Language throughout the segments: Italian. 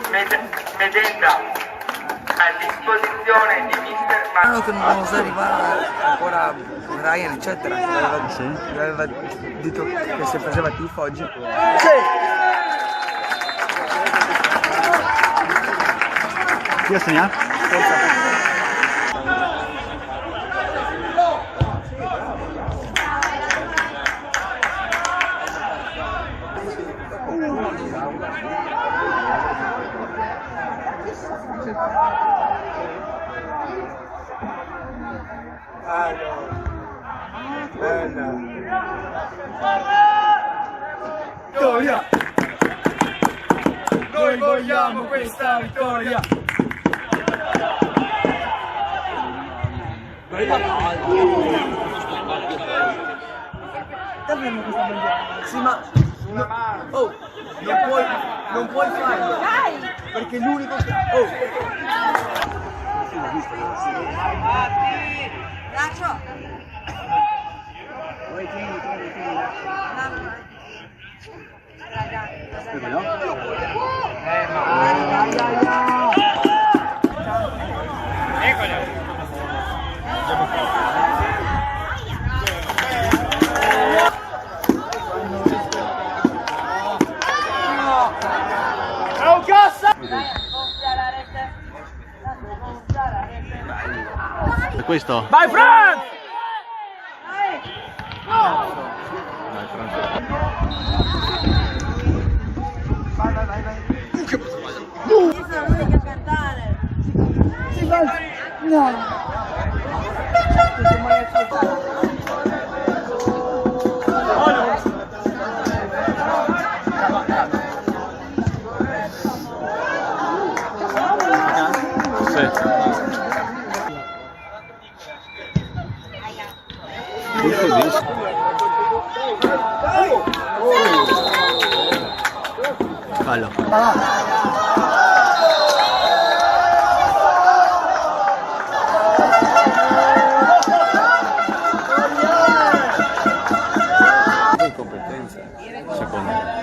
Medenda a disposizione di mister Strano che non sa arrivare ancora Ryan eccetera, aveva detto che se faceva tifo oggi. Chi ha segnato? Vittoria! Noi vogliamo questa vittoria! Sì, ma oh, non puoi farlo perché l'unico che È questo? vai Franz! Io sono l'unica a cantare. No. Fallo. Competenza, secondo me.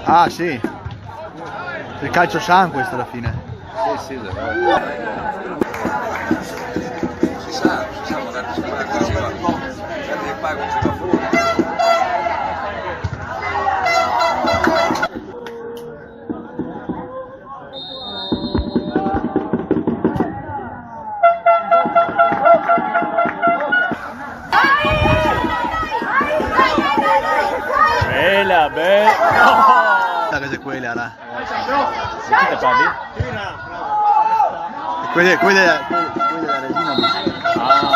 Ah sì, il calcio sangue questo alla fine. Sì, esatto. Si sa guardare se fa così va. Guarda il pago ci va fuori. Bella, bella! La cosa è quella, là. Quelle della resina.